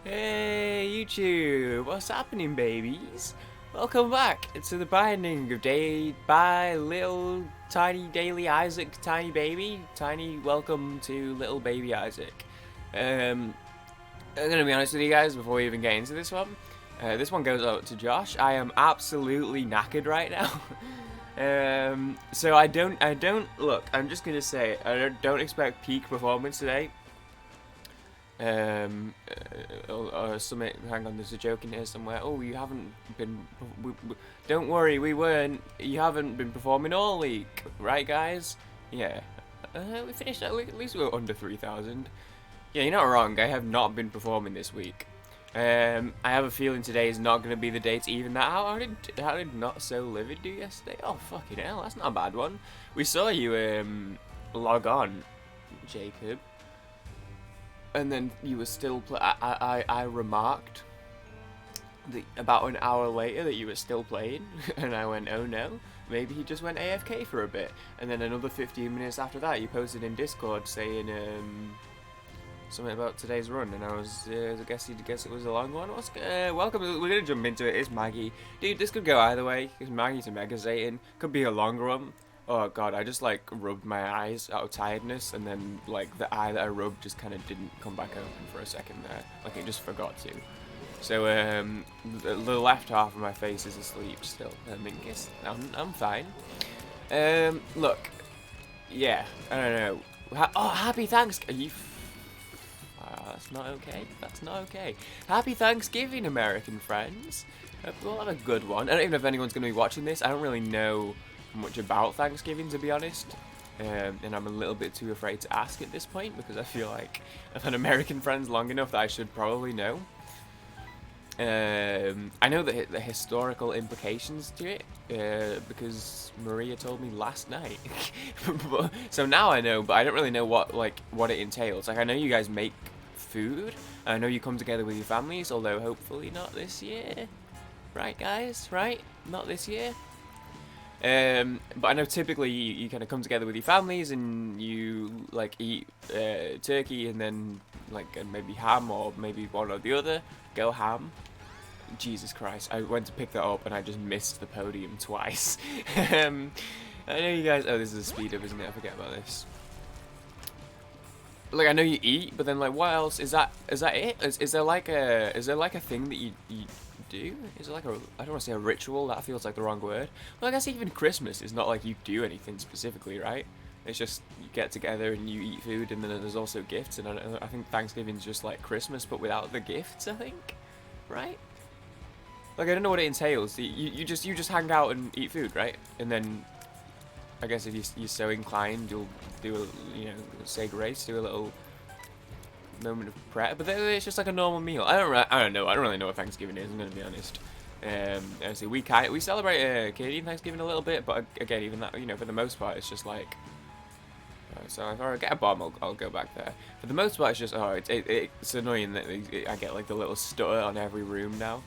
Hey YouTube, what's happening babies? Welcome back to the binding of day by little tiny daily Isaac, tiny baby. Tiny welcome to little baby Isaac. I'm gonna be honest with you guys before we even get into this one. This one goes out to Josh. I am absolutely knackered right now. So I don't look, I'm just gonna say I don't expect peak performance today. Or something. Hang on, there's a joke in here somewhere. Oh, you haven't been. Don't worry, we weren't. You haven't been performing all week, right, guys? Yeah. We finished at least we were under 3,000. Yeah, you're not wrong. I have not been performing this week. I have a feeling today is not going to be the day to even that out. How did Not So Livid do yesterday? Oh, fucking hell, that's not a bad one. We saw you log on, Jacob. And then you were still I remarked that about an hour later that you were still playing, and I went, oh no, maybe he just went AFK for a bit. And then another 15 minutes after that, you posted in Discord saying something about today's run, and I was I guess it was a long one. Welcome. We're gonna jump into it. It's Maggie, dude. This could go either way. It's Maggie to Mega Satan. Could be a longer one. Oh god, I just like rubbed my eyes out of tiredness, and then like the eye that I rubbed just kind of didn't come back open for a second there, like it just forgot to. So the left half of my face is asleep still. I mean, I'm fine. Look, yeah, I don't know. Oh, happy Thanksgiving. That's not okay. That's not okay. Happy Thanksgiving, American friends. We'll have a good one. I don't even know if anyone's going to be watching this. I don't really know much about Thanksgiving, to be honest, and I'm a little bit too afraid to ask at this point because I feel like I've had American friends long enough that I should probably know. I know the historical implications to it because Maria told me last night. So now I know, but I don't really know what it entails. Like, I know you guys make food. I know you come together with your families, although hopefully not this year. Right, guys? Right? Not this year. But I know typically you kind of come together with your families and you like eat turkey and then like maybe ham or maybe one or the other. Go ham. Jesus Christ, I went to pick that up and I just missed the podium twice. I know you guys. Oh, this is a speed up, isn't it? I forget about this. Like, I know you eat, but then like what else? Is that it? Is there like a thing that you do? Is it like I don't want to say a ritual, that feels like the wrong word. Well, I guess even Christmas is not like you do anything specifically, right? It's just you get together and you eat food, and then there's also gifts, and I think Thanksgiving's just like Christmas but without the gifts, I think, right? Like, I don't know what it entails. You just hang out and eat food, right? And then I guess if you're so inclined, you'll do a, say grace, do a little moment of prayer, but it's just like a normal meal. I don't know. I don't really know what Thanksgiving is. I'm gonna be honest. Obviously we celebrate Canadian Thanksgiving a little bit, but again, even that, for the most part, it's just like. So if I get a bomb, I'll go back there. For the most part, it's just it's annoying that I get like the little stutter on every room now.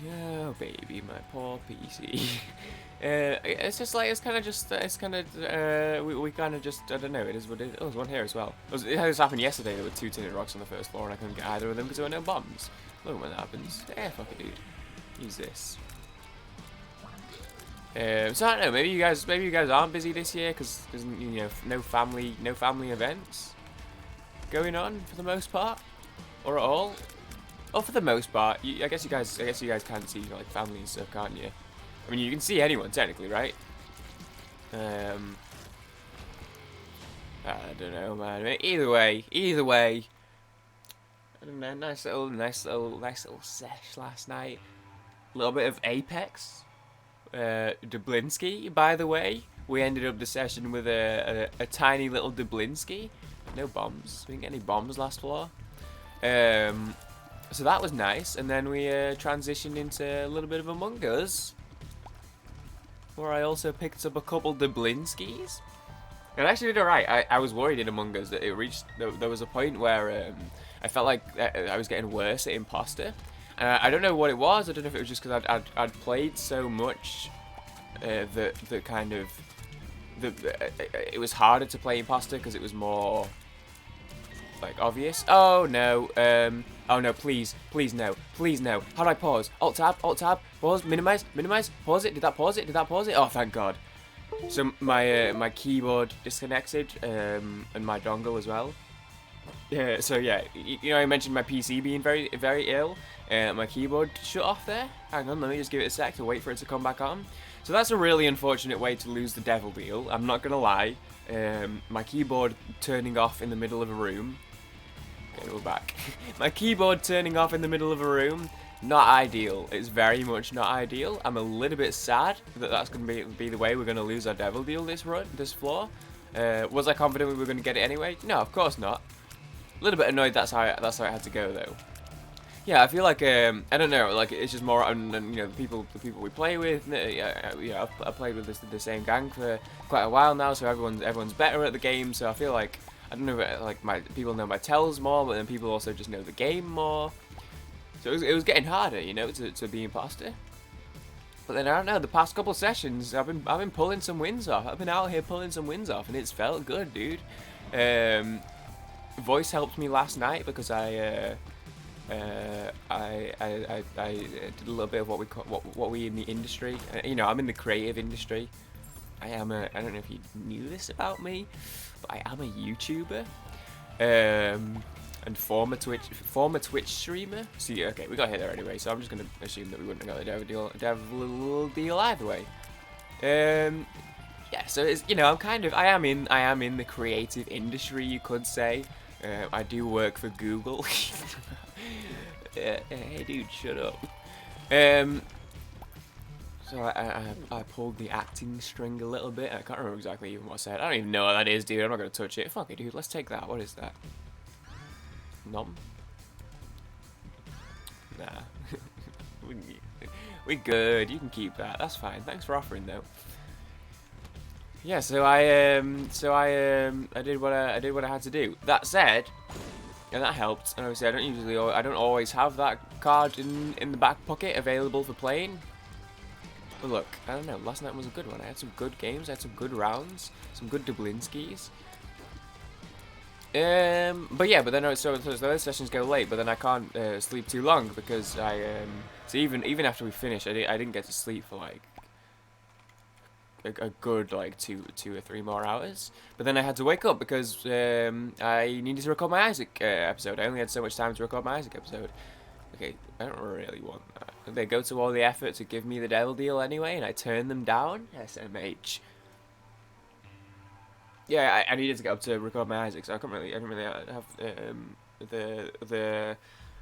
Yeah, baby, my poor PC. It's just like we kind of just I don't know. It is what it is. Oh, there's one here as well. It has happened yesterday. There were 2 tinted rocks on the first floor, and I couldn't get either of them because there were no bombs. Look when that happens. Yeah, fuck it, dude. Use this. So I don't know. Maybe you guys aren't busy this year because there's no family events going on for the most part, or at all. Oh, for the most part, I guess you guys can see like family and stuff, can't you? I mean, you can see anyone technically, right? I don't know, man. Either way. I don't know. Nice little sesh last night. A little bit of Apex. Dublinsky, by the way. We ended up the session with a tiny little Dublinsky. No bombs. We didn't get any bombs last floor. So that was nice, and then we transitioned into a little bit of Among Us, where I also picked up a couple Dublinskis. And I actually did alright. I was worried in Among Us that it reached. There was a point where I felt like I was getting worse at Imposter. I don't know what it was. I don't know if it was just because I'd played so much that kind of it was harder to play Imposter because it was more like obvious. Oh no. Oh no, please, no, please no. How do I pause? Alt tab, pause, minimize, pause it. Did that pause it? Oh, thank God. So my keyboard disconnected, and my dongle as well. Yeah. So yeah, you know, I mentioned my PC being very ill. My keyboard shut off there. Hang on, let me just give it a sec to wait for it to come back on. So that's a really unfortunate way to lose the devil deal. I'm not gonna lie. My keyboard turning off in the middle of a room. Okay, we're back. My keyboard turning off in the middle of a room. Not ideal. It's very much not ideal. I'm a little bit sad that that's going to be the way we're going to lose our devil deal this floor. Was I confident we were going to get it anyway? No, of course not. A little bit annoyed that's how it had to go though. Yeah, I feel like I don't know, like it's just more on you know the people we play with. Yeah, I've played with the same gang for quite a while now, so everyone's better at the game. So I feel like I don't know, like people know my tells more, but then people also just know the game more. So it was getting harder, you know, to be imposter. But then I don't know, the past couple sessions I've been pulling some wins off. I've been out here pulling some wins off, and it's felt good, dude. Voice helped me last night because I did a little bit of what we in the industry. You know, I'm in the creative industry. I don't know if you knew this about me, but I am a YouTuber. And former Twitch streamer. See, okay, we got hit there anyway, so I'm just gonna assume that we wouldn't have got the devil deal either way. Yeah, so it's, you know, I am in the creative industry, you could say. I do work for Google. Hey dude, shut up. So I pulled the acting string a little bit. I can't remember exactly even what I said. I don't even know what that is, dude. I'm not gonna touch it. Fuck it, dude. Let's take that. What is that? Nom? Nah. We good. You can keep that. That's fine. Thanks for offering, though. Yeah. So I did what I had to do. That said, and that helped. And obviously, I don't always have that card in the back pocket available for playing. But look, I don't know. Last night was a good one. I had some good games. I had some good rounds. Some good Dublinskis. But yeah, but then so those sessions go late, but then I can't sleep too long because so even after we finish, I didn't get to sleep for like a good like two or three more hours. But then I had to wake up because I needed to record my Isaac episode. I only had so much time to record my Isaac episode. Okay, I don't really want that. They go to all the effort to give me the devil deal anyway, and I turn them down. SMH. Yeah, I needed to get up to record my Isaac, so I didn't really have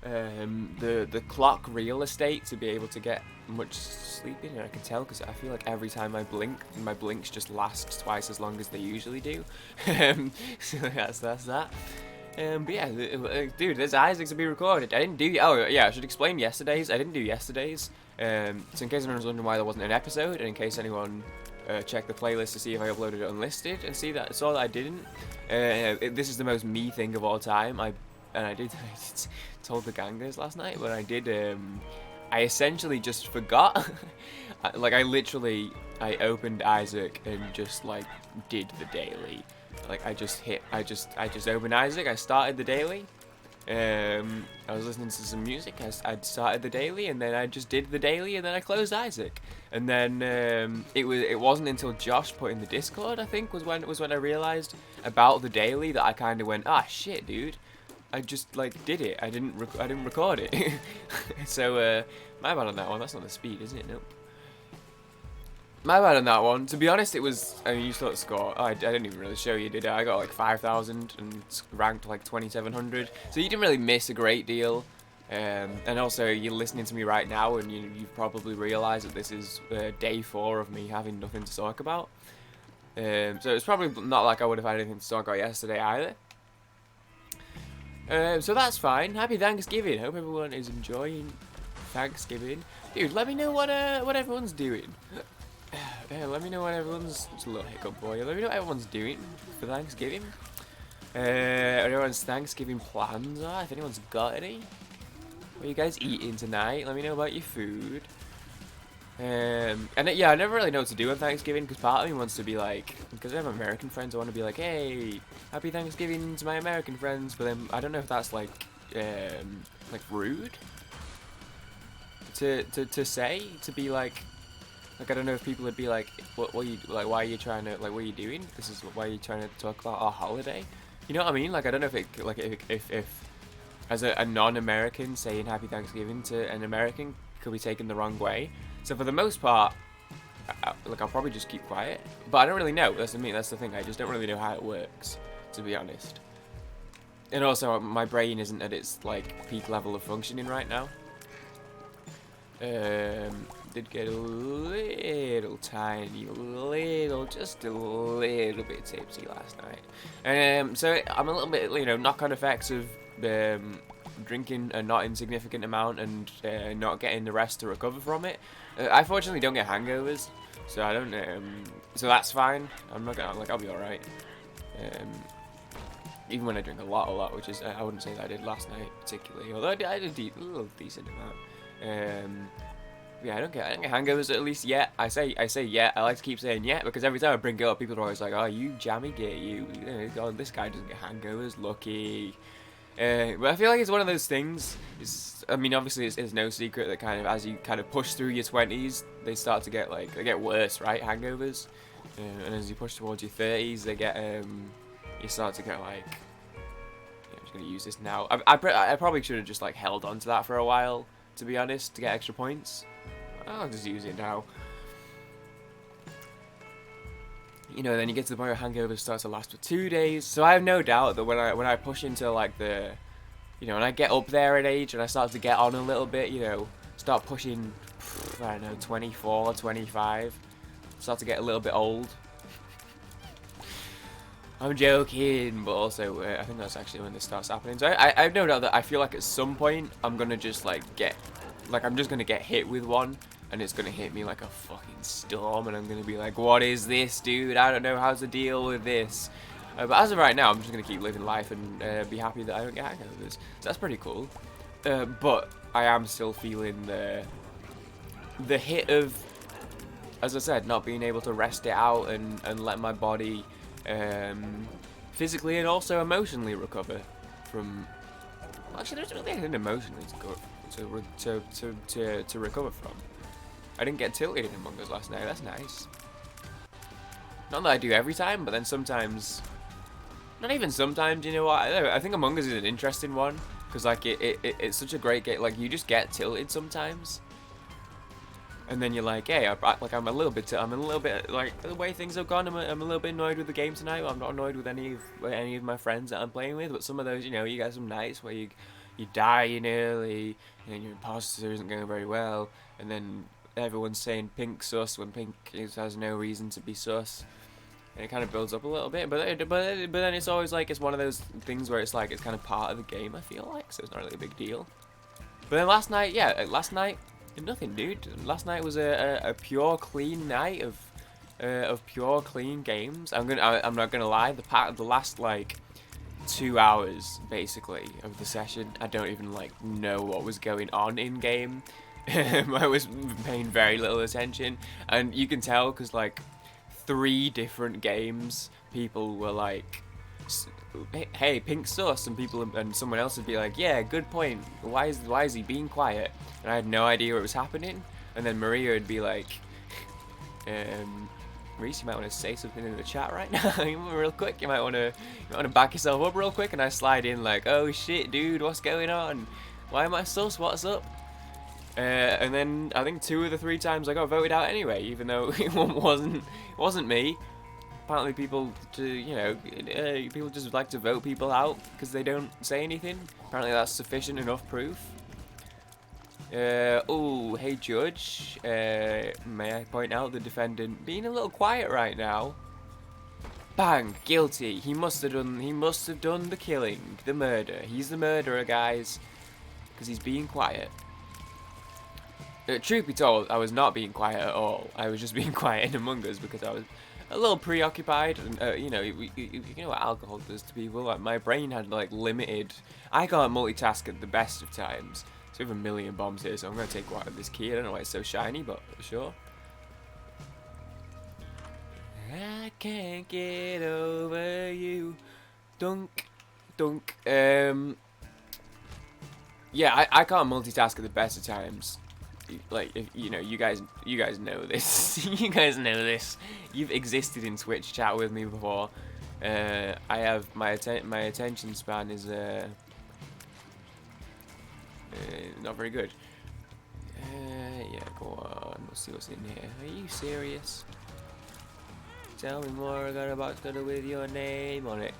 the clock real estate to be able to get much sleep in, and I can tell because I feel like every time I blink, my blinks just last twice as long as they usually do. So that's that. But yeah, dude, there's Isaac to be recorded. I didn't do. Oh yeah, I should explain yesterday's. I didn't do yesterday's. So in case anyone's wondering why there wasn't an episode, and in case anyone check the playlist to see if I uploaded it unlisted and saw that I didn't. This is the most me thing of all time. I told the gangers last night, but I essentially just forgot. I opened Isaac and just like did the daily. Like I just opened Isaac. I started the daily. I was listening to some music. I started the daily, and then I just did the daily, and then I closed Isaac. And then it wasn't until Josh put in the Discord, I think, was when I realized about the daily that I kind of went, ah shit, dude. I just like did it. I didn't record it. So my bad on that one. That's not the speed, is it? Nope. My bad on that one. To be honest, it was. I mean, you saw the score. Oh, I didn't even really show you, did I? I got like 5,000 and ranked like 2,700. So you didn't really miss a great deal. And also, you're listening to me right now, and you've probably realised that this is day 4 of me having nothing to talk about. So it's probably not like I would have had anything to talk about yesterday either. So that's fine. Happy Thanksgiving. Hope everyone is enjoying Thanksgiving. Dude, let me know what everyone's doing. Let me know what everyone's... It's a little hiccup for you. Let me know what everyone's doing for Thanksgiving. Everyone's Thanksgiving plans are, if anyone's got any. What are you guys eating tonight? Let me know about your food. And yeah, I never really know what to do on Thanksgiving because part of me wants to be like, because I have American friends, I want to be like, hey, happy Thanksgiving to my American friends. But then I don't know if that's like rude to say, to be like I don't know if people would be like, what are you like? Why are you trying to like? What are you doing? This is why are you trying to talk about our holiday? You know what I mean? Like I don't know if it like if as a non-American saying Happy Thanksgiving to an American could be taken the wrong way. So for the most part, I'll probably just keep quiet. But I don't really know. That's the thing. I just don't really know how it works, to be honest. And also, my brain isn't at its like peak level of functioning right now. Did get a little tiny, just a little bit tipsy last night. So I'm a little bit, knock-on effects of drinking a not insignificant amount and not getting the rest to recover from it. I fortunately don't get hangovers, so I don't. So that's fine. I'm not gonna I'll be all right. Even when I drink a lot, which is I wouldn't say that I did last night particularly, although I did a little decent amount. Yeah, I don't get hangovers at least yet. I say yet. I like to keep saying yet because every time I bring it up, people are always like, "Oh, you jammy gay, you. God, this guy doesn't get hangovers. Lucky." But I feel like it's one of those things. I mean, obviously, it's no secret that kind of as you kind of push through your 20s, they start to get they get worse, right? Hangovers, and as you push towards your 30s, they get you start to get like. I'm just gonna use this now. I probably should have just like held on to that for a while, to be honest, to get extra points. I'll just use it now. Then you get to the point where hangover starts to last for 2 days. So I have no doubt that when I push into like the, when I get up there in age and I start to get on a little bit, start pushing, I don't know, 24, 25, start to get a little bit old. I'm joking, but also I think that's actually when this starts happening. So I have no doubt that I feel like at some point I'm gonna just I'm just gonna get hit with one, and it's gonna hit me like a fucking storm, and I'm gonna be like, what is this, dude? I don't know how to deal with this. But as of right now, I'm just gonna keep living life and be happy that I don't get hangovers. So that's pretty cool. But I am still feeling the hit of, as I said, not being able to rest it out and let my body physically and also emotionally recover from. Actually, there's really anything emotionally to recover from. I didn't get tilted in Among Us last night. That's nice. Not that I do every time, but then sometimes. Not even sometimes. You know what? I think Among Us is an interesting one because it's such a great game. Like you just get tilted sometimes. And then you're like, hey, I'm a little bit like the way things have gone. I'm a little bit annoyed with the game tonight. I'm not annoyed with any of my friends that I'm playing with, but some of those, you get some nights where you die early and your imposter isn't going very well, and then everyone's saying pink sus when pink has no reason to be sus, and it kind of builds up a little bit. But then it's always like it's one of those things where it's like it's kind of part of the game. I feel like so it's not really a big deal. But then last night. Nothing, dude. Last night was a pure clean night of pure clean games. I'm not gonna lie. The last 2 hours basically of the session, I don't even know what was going on in game. I was paying very little attention, and you can tell because 3 different games, people were like, hey, pink sus, and someone else would be like, yeah, good point, why is he being quiet? And I had no idea what was happening. And then Maria would be like, Reese, you might want to say something in the chat right now real quick. You might want to back yourself up real quick. And I slide in like, oh shit, dude, what's going on? Why am I sus? What's up? And then I think 2 of the 3 times I got voted out anyway, even though it wasn't me. Apparently people people just like to vote people out because they don't say anything. Apparently that's sufficient enough proof. Oh, hey Judge, may I point out the defendant being a little quiet right now? Bang, guilty. He must have done the killing, the murder. He's the murderer, guys, because he's being quiet. Truth be told, I was not being quiet at all. I was just being quiet in Among Us because I was a little preoccupied, and you know what alcohol does to people. Like my brain had limited. I can't multitask at the best of times, So we have a million bombs here, so I'm gonna take one of this key. I don't know why it's so shiny, but sure. I can't get over you. Dunk, dunk. Yeah, I can't multitask at the best of times. Like, if, you know, you guys know this. You guys know this. You've existed in Twitch chat with me before. I have my attention span is not very good. Yeah, go on. We'll see what's in here. Are you serious? Tell me more. I got a box cutter with your name on it.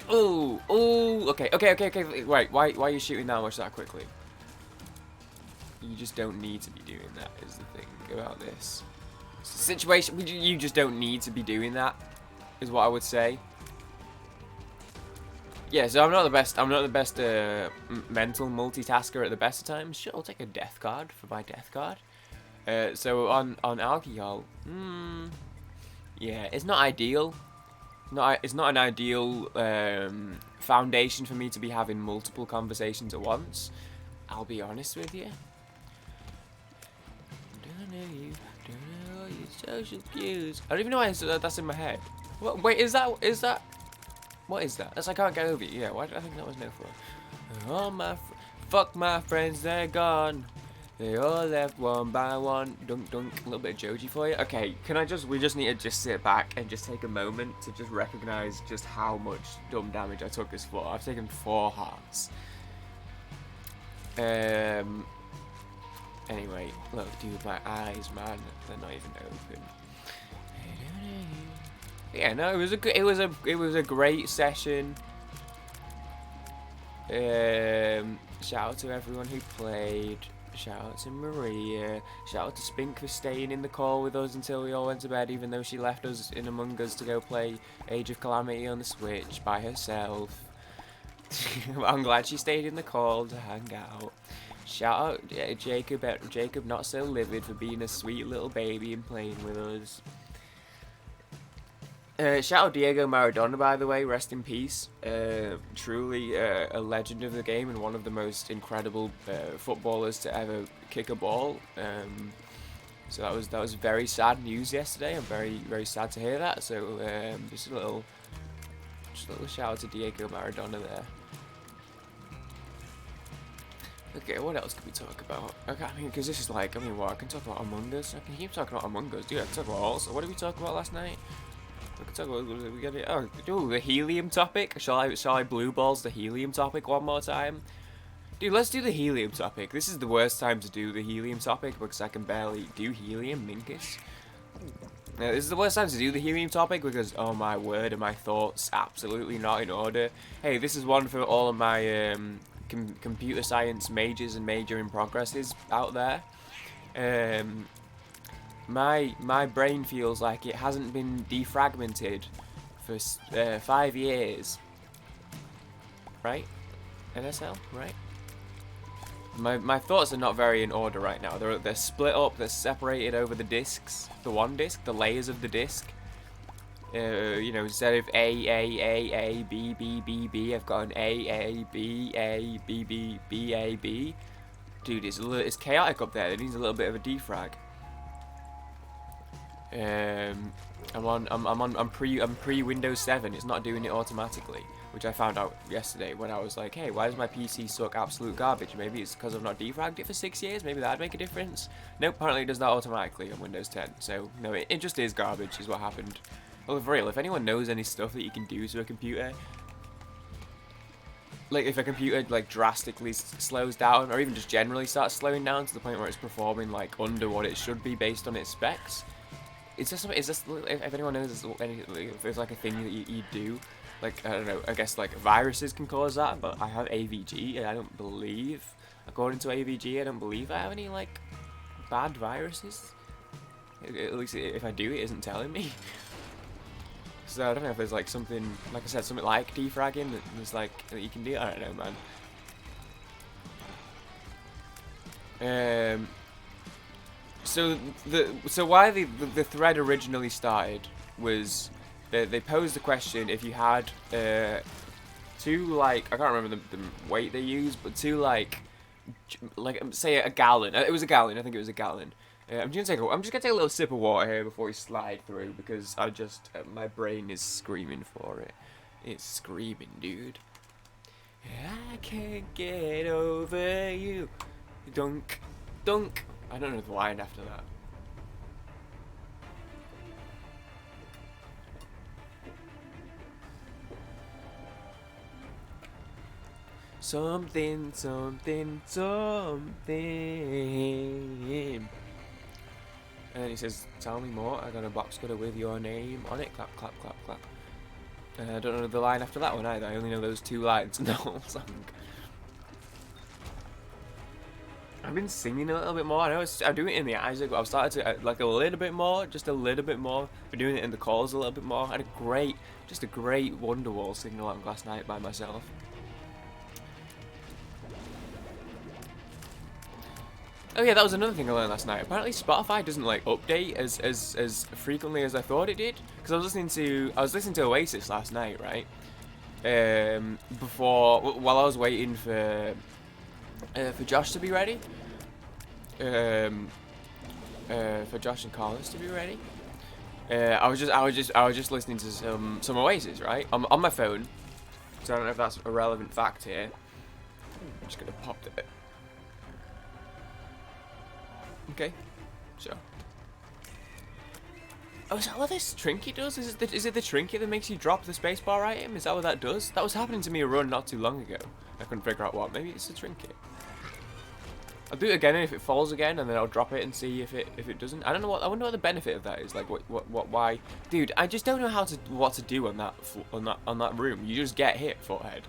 Oh, oh, okay. Right, why are you shooting that much that quickly? You just don't need to be doing that, is the thing about this situation. You just don't need to be doing that, is what I would say. Yeah, so I'm not the best mental multitasker at the best of times. Sure, I'll take a death card for my death card. So on alcohol, yeah, it's not ideal. It's not an ideal foundation for me to be having multiple conversations at once. I'll be honest with you. Don't know you, don't know your social cues. I don't even know why that's in my head. What? Wait, is that? What is that? That's I can't get over it. Yeah, why did I think that was no fun? Oh fuck my friends, they're gone. They all left one by one. Dunk, dunk. A little bit of Joji for you. Okay, we just need to just sit back and just take a moment to just recognize just how much dumb damage I took this floor. I've taken 4 hearts. Anyway, look, dude, my eyes, man, they're not even open. Yeah, no, it was a great session. Shout out to everyone who played. Shout out to Maria. Shout out to Spink for staying in the call with us until we all went to bed, even though she left us in Among Us to go play Age of Calamity on the Switch by herself. I'm glad she stayed in the call to hang out. Shout out Jacob Not So Livid for being a sweet little baby and playing with us. Shout out Diego Maradona, by the way, rest in peace. Truly a legend of the game and one of the most incredible footballers to ever kick a ball. So that was very sad news yesterday. I'm very sad to hear that. So just a little shout out to Diego Maradona there. Okay, what else can we talk about? Okay, I mean, because this is like, I mean, what I can talk about Among Us. I can keep talking about Among Us, dude. I can talk about also. What did we talk about last night? We can talk about, we got it. Oh, the helium topic. Shall I blue balls the helium topic one more time? Dude, let's do the helium topic. This is the worst time to do the helium topic because I can barely do helium, Minkus. This is the worst time to do the helium topic because, oh my word, are my thoughts absolutely not in order. Hey, this is one for all of my computer science majors and majoring progresses out there. My brain feels like it hasn't been defragmented for 5 years. Right? NSL, right? My thoughts are not very in order right now. They're split up, they're separated over the discs. The one disc, the layers of the disc. You know, instead of A, B, B, B, B, I've got an A, B, B, B, A, B. Dude, it's chaotic up there. It needs a little bit of a defrag. I'm pre Windows 7. It's not doing it automatically, which I found out yesterday when I was like, hey, why does my PC suck absolute garbage? Maybe it's because I've not defragged it for 6 years. Maybe that'd make a difference. Nope, apparently it does that automatically on Windows 10. So no, it just is garbage, is what happened. Well, for real, if anyone knows any stuff that you can do to a computer, like if a computer like drastically slows down, or even just generally starts slowing down to the point where it's performing like under what it should be based on its specs. It's just if anyone knows if there's like a thing that you do, like I don't know, I guess like viruses can cause that, but I have AVG and I don't believe, according to AVG, I don't believe I have any like bad viruses. At least if I do, it isn't telling me. So I don't know if there's like something, like I said, something like defragging that there's like that you can do. I don't know, man. So why the thread originally started was they posed the question: if you had 2 like, I can't remember the weight they used, but 2 like say a gallon. It was a gallon. I think it was a gallon. I'm just gonna take a little sip of water here before we slide through because I just my brain is screaming for it. It's screaming, dude. I can't get over you. Dunk, dunk. I don't know the line after that. Something, something, something. And he says, tell me more. I got a box cutter with your name on it. Clap, clap, clap, clap. I don't know the line after that one either. I only know those 2 lines in the whole song. I've been singing a little bit more. I know I'm doing it in the Isek, but I've started to like a little bit more, just a little bit more. Been doing it in the calls a little bit more. I had just a great Wonderwall singing along last night by myself. Oh yeah, that was another thing I learned last night. Apparently Spotify doesn't like update as frequently as I thought it did. Because I was listening to Oasis last night, right? While I was waiting for Josh to be ready. For Josh and Carlos to be ready. I was just listening to some Oasis, right? On my phone. So I don't know if that's a relevant fact here. I'm just gonna pop it. Okay, sure. Oh, is that what this trinket does? Is it the trinket that makes you drop the spacebar item? Is that what that does? That was happening to me a run not too long ago. I couldn't figure out what. Maybe it's the trinket. I'll do it again, and if it falls again, and then I'll drop it and see if it doesn't. I don't know what. I wonder what the benefit of that is. Like, why? Dude, I just don't know what to do on that room. You just get hit, forehead.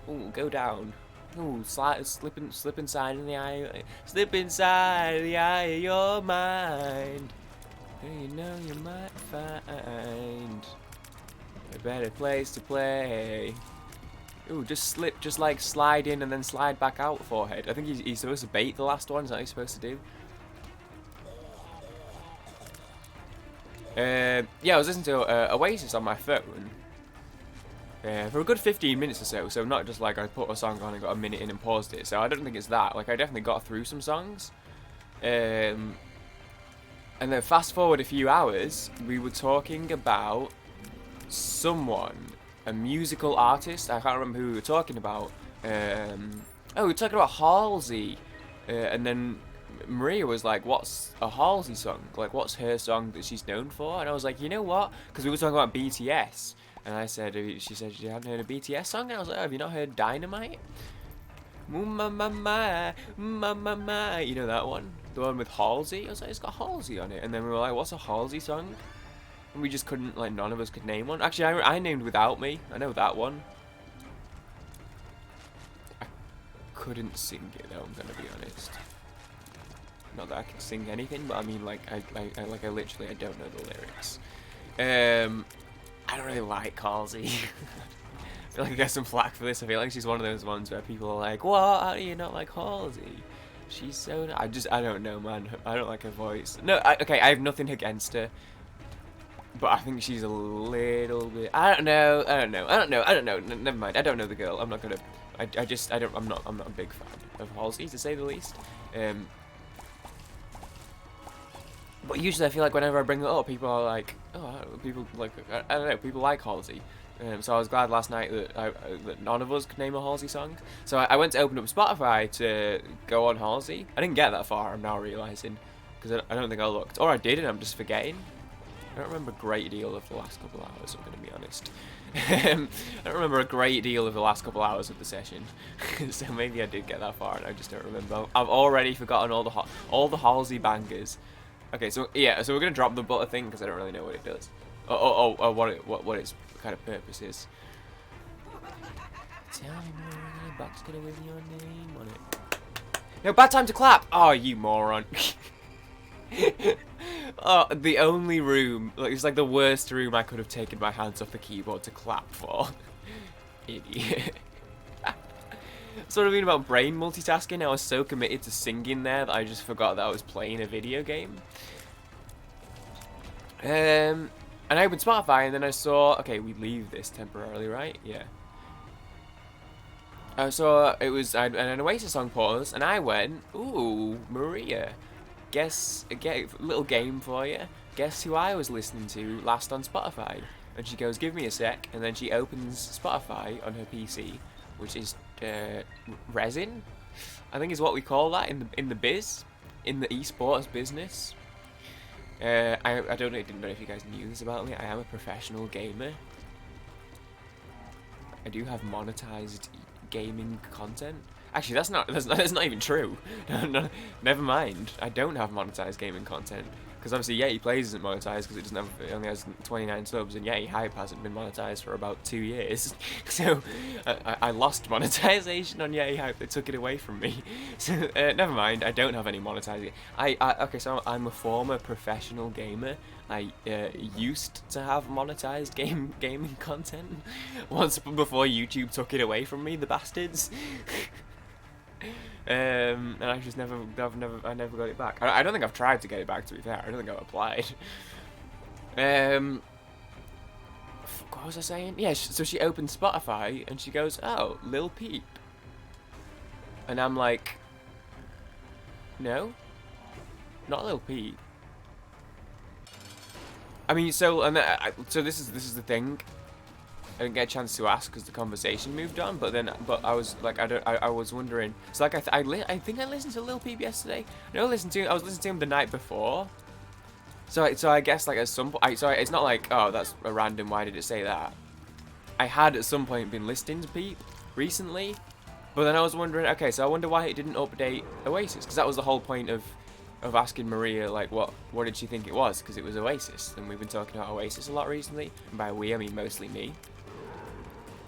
Ooh, go down. Ooh, slip inside in the eye. Slip inside the eye of your mind. You know you might find a better place to play. Ooh, just like slide in and then slide back out, forehead. I think he's supposed to bait the last one. Is that what he's supposed to do? Yeah, I was listening to Oasis on my phone. For a good 15 minutes or so not just like I put a song on and got a minute in and paused it, so I don't think it's that. Like, I definitely got through some songs. And then fast forward a few hours, we were talking about someone, a musical artist. I can't remember who we were talking about. Oh, we were talking about Halsey. And then Maria was like, what's a Halsey song? Like, what's her song that she's known for? And I was like, you know what? Because we were talking about BTS. And I said, she said she hadn't heard a BTS song. And I was like, oh, have you not heard Dynamite? You know that one? The one with Halsey? I was like, it's got Halsey on it. And then we were like, what's a Halsey song? And we just couldn't, like, none of us could name one. Actually, I named Without Me. I know that one. I couldn't sing it, though, I'm gonna be honest. Not that I can sing anything, but I mean, like, I literally, I don't know the lyrics. I don't really like Halsey. I feel like I get some flack for this. I feel like she's one of those ones where people are like, what? How do you not like Halsey? She's so... I don't know, man. I don't like her voice. No, okay, I have nothing against her. But I think she's a little bit... I don't know. Never mind. I don't know the girl. I'm not gonna... I'm not a big fan of Halsey, to say the least. But usually I feel like whenever I bring it up, people are like, oh, people like, I don't know, people like Halsey. So I was glad last night that none of us could name a Halsey song. So I went to open up Spotify to go on Halsey. I didn't get that far, I'm now realising, because I don't think I looked. Or I did and I'm just forgetting. I don't remember a great deal of the last couple of hours, I'm going to be honest. I don't remember a great deal of the last couple of hours of the session. So maybe I did get that far and I just don't remember. I've already forgotten all the Halsey bangers. Okay, so yeah, so we're gonna drop the butter thing because I don't really know what it does. What its kind of purpose is. Tell me more, box cutter with your name on it. No, bad time to clap. Oh, you moron. Oh, the only room, like, it's like the worst room I could have taken my hands off the keyboard to clap for. Idiot. That's what I mean about brain multitasking. I was so committed to singing there that I just forgot that I was playing a video game. And I opened Spotify and then I saw, okay, we leave this temporarily, right? Yeah. So it was an Oasis song pause, and I went, "Ooh, Maria, guess a little game for you. Guess who I was listening to last on Spotify?" And she goes, "Give me a sec," and then she opens Spotify on her PC, which is resin, I think is what we call that in the biz, in the esports business. I don't know, didn't know if you guys knew this about me. I am a professional gamer. I do have monetized gaming content. Actually, that's not even true. No, never mind. I don't have monetized gaming content because obviously Yeti Plays isn't monetized because it only has 29 subs, and Yeti Hype hasn't been monetized for about 2 years. So I lost monetization on Yeti Hype. They took it away from me. So never mind. I don't have any monetizing. Okay, so I'm a former professional gamer. I used to have monetized gaming content once before YouTube took it away from me, the bastards. And I just I never got it back. I don't think I've tried to get it back, to be fair. I don't think I've applied. What was I saying? Yeah, so she opened Spotify and she goes, "Oh, Lil Peep," and I'm like, "No, not Lil Peep." I mean, so this is the thing. I didn't get a chance to ask because the conversation moved on. But I was like, I was wondering. So like, I think I listened to Lil Peep yesterday. No, I was listening to him the night before. So I guess like at some point, so it's not like, oh, that's a random. Why did it say that? I had at some point been listening to Peep recently, but then I was wondering, okay, so I wonder why it didn't update Oasis, because that was the whole point of asking Maria, like, what did she think it was, because it was Oasis, and we've been talking about Oasis a lot recently, and by we I mean mostly me.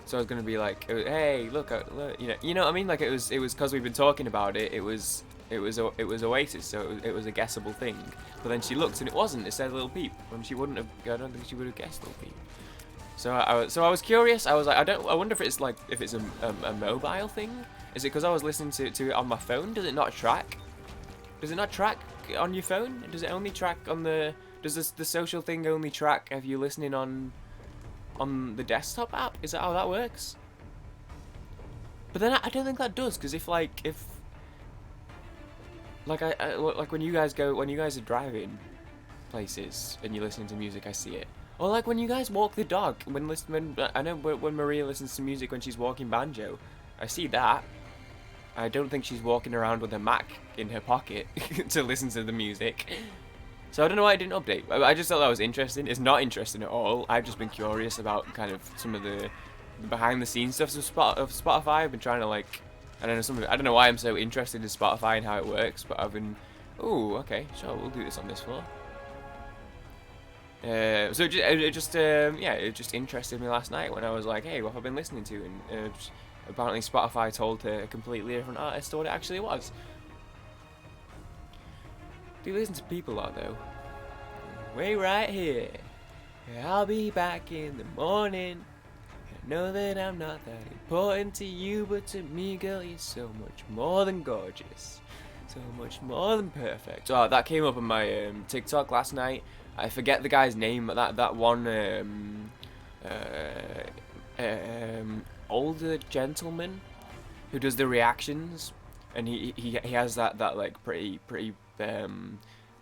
So I was gonna be like, hey, look, you know what I mean? Like it was because we've been talking about it. It was Oasis, so it was a guessable thing. But then she looked and it wasn't. It said Lil Peep, and she wouldn't have. I don't think she would have guessed Lil Peep. So I was curious. I was like, I wonder if it's like a mobile thing. Is it because I was listening to it on my phone? Does it not track? Does it not track on your phone? Does it only track on the? Does the social thing only track if you're listening on the desktop app? Is that how that works? But then I don't think that does, because if like when you guys are driving places and you're listening to music, I see it. Or like when you guys walk the dog, I know when Maria listens to music when she's walking banjo, I see that. I don't think she's walking around with a Mac in her pocket to listen to the music. So I don't know why it didn't update. I just thought that was interesting. It's not interesting at all. I've just been curious about kind of some of the behind the scenes stuff of Spotify. I've been trying to like, I don't know why I'm so interested in Spotify and how it works, but I've been, ooh, okay, sure, we'll do this on this floor. So it just interested me last night when I was like, hey, what have I been listening to? And apparently Spotify told her a completely different artist to what it actually was. Do you listen to people a lot though? Wait right here. I'll be back in the morning. I know that I'm not that important to you, but to me, girl, you're so much more than gorgeous. So much more than perfect. Oh, that came up on my TikTok last night. I forget the guy's name, but that one older gentleman who does the reactions, and he has that like pretty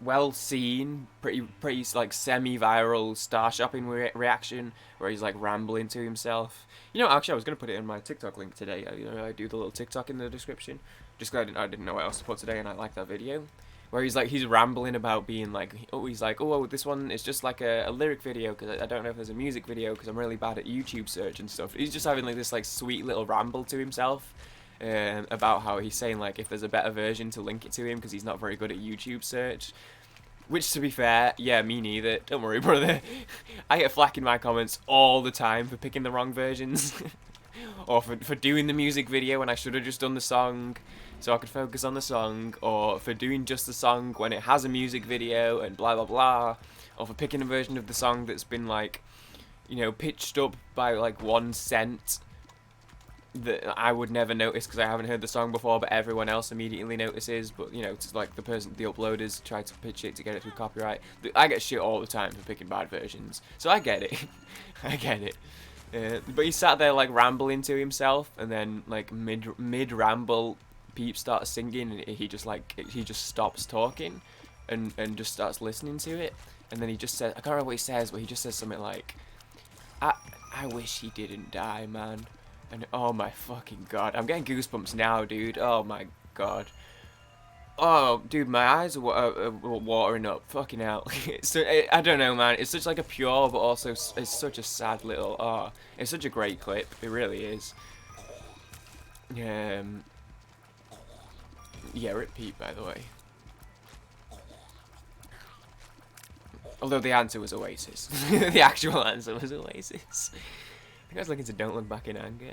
well seen, pretty like semi-viral star shopping reaction where he's like rambling to himself. You know, actually, I was gonna put it in my TikTok link today. I do the little TikTok in the description, just because I didn't know what else to put today, and I like that video where he's rambling about being like, oh, this one is just like a lyric video because I don't know if there's a music video because I'm really bad at YouTube search and stuff. He's just having like this like sweet little ramble to himself. About how he's saying like if there's a better version to link it to him because he's not very good at YouTube search. Which, to be fair, yeah, me neither. Don't worry, brother. I get flack in my comments all the time for picking the wrong versions. Or for doing the music video when I should have just done the song so I could focus on the song. Or for doing just the song when it has a music video and blah blah blah. Or for picking a version of the song that's been like, you know, pitched up by like 1 cent. That I would never notice because I haven't heard the song before, but everyone else immediately notices. But you know, it's like the uploaders try to pitch it to get it through copyright. I get shit all the time for picking bad versions, so I get it. I get it. But he sat there like rambling to himself, and then like mid ramble, Peep starts singing, and he just stops talking, and just starts listening to it, and then he just says, I can't remember what he says, but he just says something like, I wish he didn't die, man. And oh my fucking god, I'm getting goosebumps now, dude. Oh my god. Oh, dude, my eyes are watering up. Fucking hell. I don't know, man. It's such like a pure, but also it's such a sad little. Oh, it's such a great clip. It really is. Yeah, rip Pete, by the way. Although the answer was Oasis. The actual answer was Oasis. I think I was looking to Don't Look Back in Anger.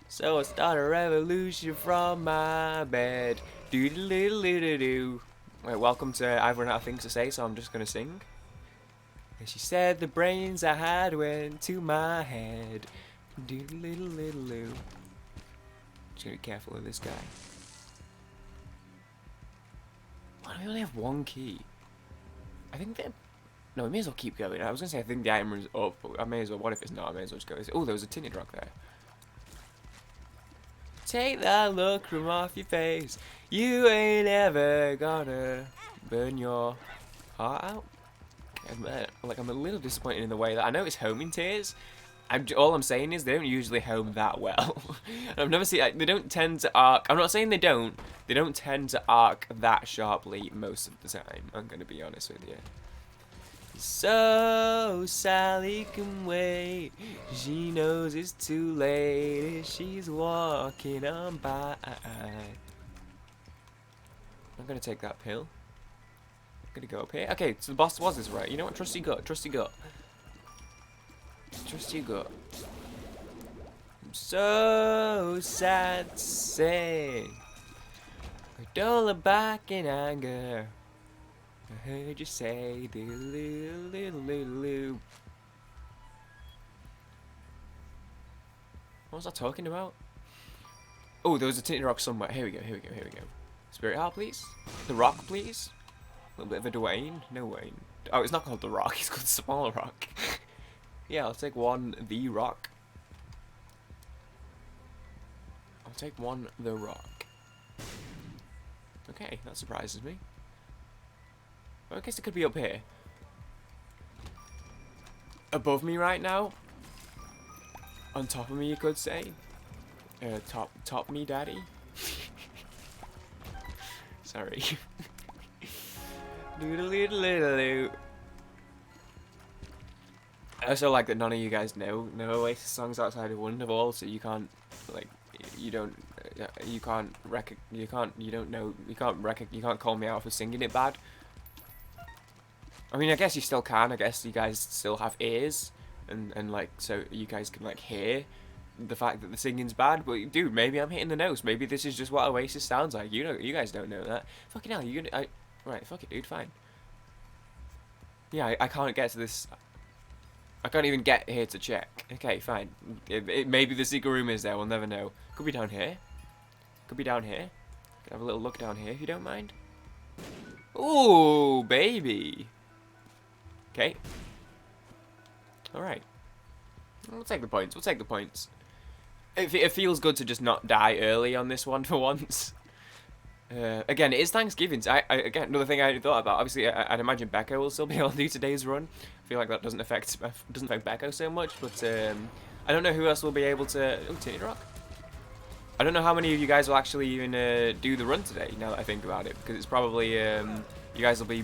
So I start a revolution from my bed. Do do do do do do. Wait, welcome to I've run out of things to say, so I'm just gonna sing. And she said the brains I had went to my head. Do do do do do. Just gotta be careful of this guy. Why do we only have one key? I think that. No, we may as well keep going. I was gonna say I think the item is up, but I may as well. What if it's not? I may as well just go. Oh, there was a tinted rock there. Take that look from off your face. You ain't ever gonna burn your heart out. I'm a little disappointed in the way that I know it's homing tears. All I'm saying is they don't usually home that well. I've never seen. They don't tend to arc. I'm not saying they don't. They don't tend to arc that sharply most of the time. I'm gonna be honest with you. So Sally can wait. She knows it's too late. She's walking on by. I'm gonna take that pill. I'm gonna go up here. Okay, so the boss was this right. You know what? Trust your gut. Trust your gut. Trust your gut. I'm so sad to say. I don't look back in anger. I heard you say little. What was I talking about? Oh, there was a tinted rock somewhere. Here we go. Spirit heart, please. The rock, please. A little bit of a Dwayne. No Wayne. Oh, it's not called the rock. It's called small rock. Yeah, I'll take one the rock. I'll take one the rock. Okay, that surprises me. Well, I guess it could be up here. Above me right now. On top of me, you could say. Top me, daddy. Sorry. Doodle-doodle-doodle-doo. I also like that none of you guys know Oasis songs outside of Wonderwall, so you can't you can't call me out for singing it bad. I mean, I guess you still can. I guess you guys still have ears, and like, so you guys can like hear the fact that the singing's bad. But dude, maybe I'm hitting the notes. Maybe this is just what Oasis sounds like. You know, you guys don't know that. Fucking hell, right? Fuck it, dude. Fine. Yeah, I can't get to this. I can't even get here to check. Okay, fine. Maybe the secret room is there. We'll never know. Could be down here. Could be down here. Could have a little look down here if you don't mind. Ooh, baby. Okay. Alright. We'll take the points. We'll take the points. It feels good to just not die early on this one for once. Again, it is Thanksgiving. So again, another thing I hadn't thought about. Obviously, I'd imagine Becco will still be able to do today's run. I feel like that doesn't affect Becco so much. But I don't know who else will be able to. Oh, Tinted Rock. I don't know how many of you guys will actually even do the run today. Now that I think about it, because it's probably you guys will be.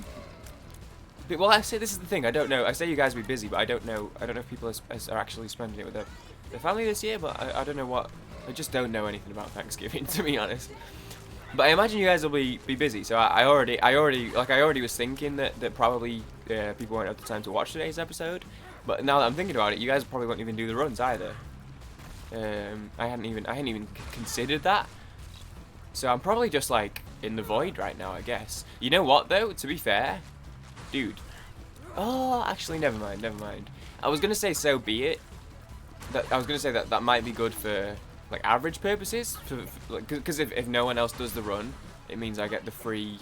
Well, I say this is the thing. I don't know. I say you guys will be busy, but I don't know. I don't know if people are actually spending it with their family this year. But I don't know what. I just don't know anything about Thanksgiving, to be honest. But I imagine you guys will be busy. So I already was thinking that probably people won't have the time to watch today's episode. But now that I'm thinking about it, you guys probably won't even do the runs either. I hadn't even considered that. So I'm probably just like in the void right now, I guess. You know what though? To be fair. Dude. Oh, actually, never mind. I was gonna say so be it. I was gonna say that might be good for like average purposes, because if no one else does the run, it means I get the free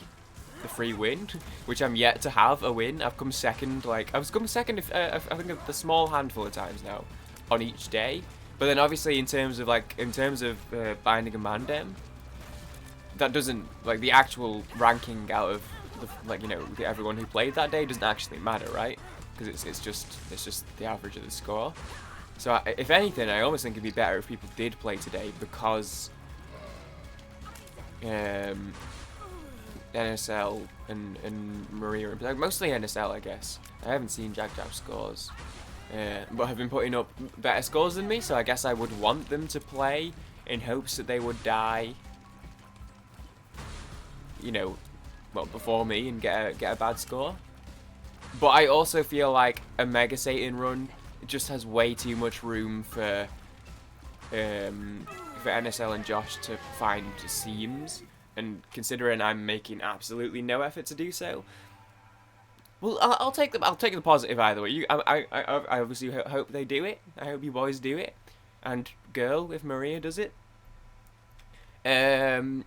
the free win, which I'm yet to have a win. I've come second, like I've come second, I think a small handful of times now, on each day. But then obviously in terms of binding a mandem, that doesn't, like, the actual ranking out of everyone who played that day doesn't actually matter, right? Because it's just the average of the score. So if anything, I almost think it'd be better if people did play today, because NSL and Maria, mostly NSL, I guess. I haven't seen Jack Jab's scores, but have been putting up better scores than me, so I guess I would want them to play in hopes that they would die, you know, well, before me and get a bad score. But I also feel like a Mega Satan run just has way too much room for NSL and Josh to find seams, and considering I'm making absolutely no effort to do so, well, I'll take the positive either way. I obviously hope they do it. I hope you boys do it, and girl, if Maria does it, and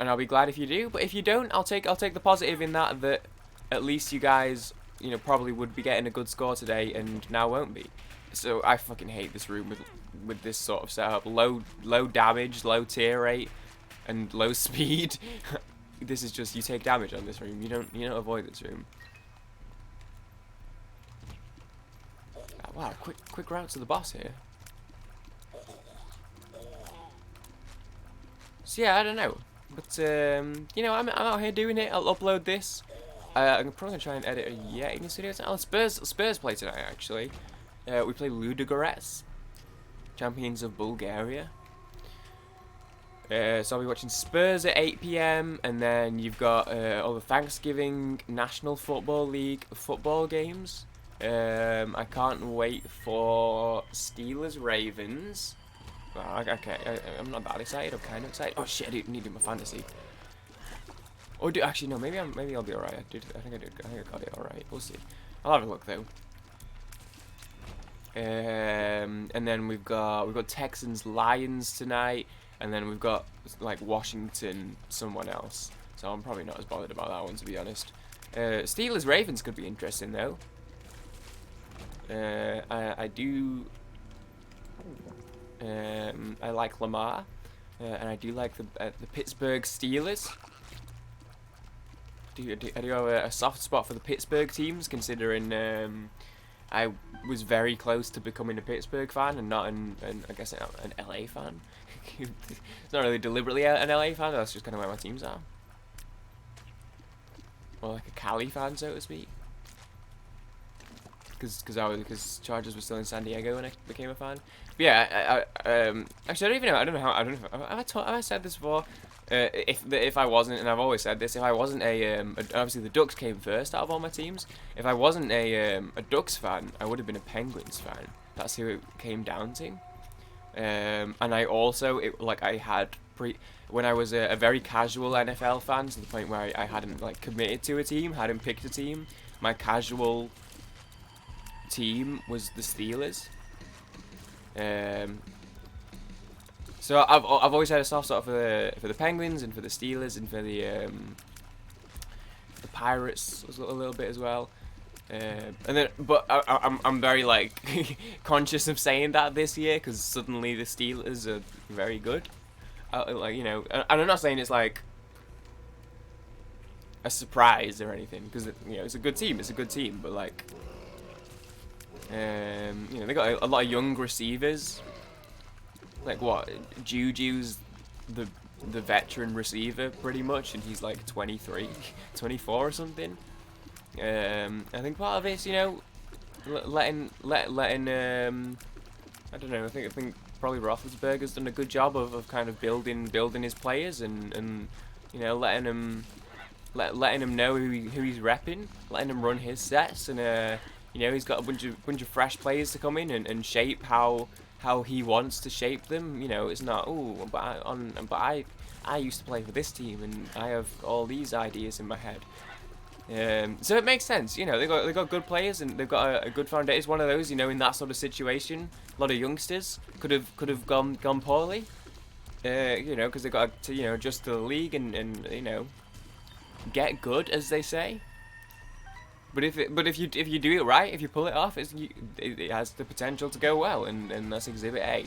I'll be glad if you do. But if you don't, I'll take the positive in that at least you guys, you know, probably would be getting a good score today and now won't be. So I fucking hate this room with this sort of setup. Low damage, low tier rate, and low speed. This is just, you take damage on this room. You don't avoid this room. Oh, wow, quick route to the boss here. So yeah, I don't know, but you know, I'm out here doing it. I'll upload this. I'm probably gonna try and edit a Yeti in this video. Oh, Spurs play tonight actually. We play Ludogorets, champions of Bulgaria. So I'll be watching Spurs at 8 PM, and then you've got all the Thanksgiving National Football League football games. I can't wait for Steelers Ravens. Oh, okay, I'm not that excited. I'm kind of excited. Oh shit, I didn't need it in my fantasy. Or actually no, maybe I'll be alright. I think I got it alright. We'll see. I'll have a look though. And then we've got Texans Lions tonight, and then we've got like Washington someone else. So I'm probably not as bothered about that one, to be honest. Steelers Ravens could be interesting though. I do. I like lmao, and I do like the Pittsburgh Steelers. I do have a soft spot for the Pittsburgh teams, considering I was very close to becoming a Pittsburgh fan and not an LA fan. It's not really deliberately an LA fan, that's just kind of where my teams are. Or like a Cali fan, so to speak. Because Chargers were still in San Diego when I became a fan. But yeah, actually I don't even know. I don't know. Have I said this before? If I wasn't, and I've always said this, if I wasn't obviously the Ducks came first out of all my teams. If I wasn't a Ducks fan, I would have been a Penguins fan. That's who it came down to. And I also when I was a very casual NFL fan, to the point where I hadn't like committed to a team, hadn't picked a team. My casual team was the Steelers. So I've always had a soft spot for the Penguins and for the Steelers and for the Pirates a little bit as well. But I'm very like conscious of saying that this year, because suddenly the Steelers are very good. Like, you know, and I'm not saying it's like a surprise or anything, because you know it's a good team. It's a good team, but like, you know, they got a lot of young receivers. Like what? Juju's the veteran receiver pretty much, and he's like 23, 24 or something. I think part of it's, you know, letting I don't know. I think probably Roethlisberger's done a good job of kind of building his players and you know, letting him know who he's repping, letting him run his sets, and you know, he's got a bunch of fresh players to come in and shape how he wants to shape them. You know, it's not, oh, but I used to play for this team and I have all these ideas in my head. So it makes sense, you know, they got good players and they've got a good foundation. It's one of those, you know, in that sort of situation, a lot of youngsters could have gone poorly, you know, because they got to, you know, adjust to the league and you know, get good, as they say. But if you do it right, if you pull it off, it has the potential to go well, and that's Exhibit A.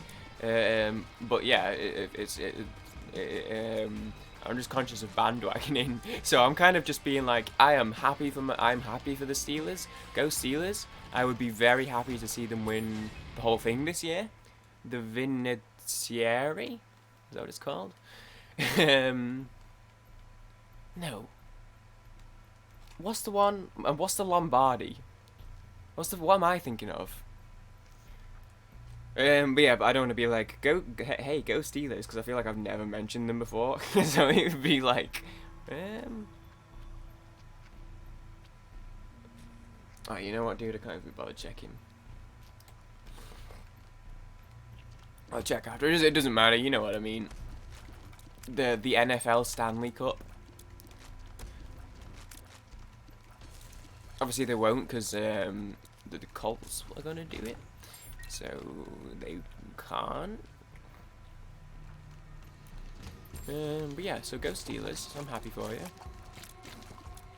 But yeah, I'm just conscious of bandwagoning, so I'm kind of just being like, I'm happy for the Steelers. Go Steelers! I would be very happy to see them win the whole thing this year. The Vinatieri, is that what it's called? No. What's the one? And what's the Lombardi? What am I thinking of? But yeah, but I don't want to be like, hey, go Steelers, because I feel like I've never mentioned them before. So it would be like, oh, you know what, dude? I can't even bother checking. I'll check after. It doesn't matter. You know what I mean. The NFL Stanley Cup. Obviously they won't, because the Colts are gonna do it, so they can't. But yeah, so go Steelers. I'm happy for you.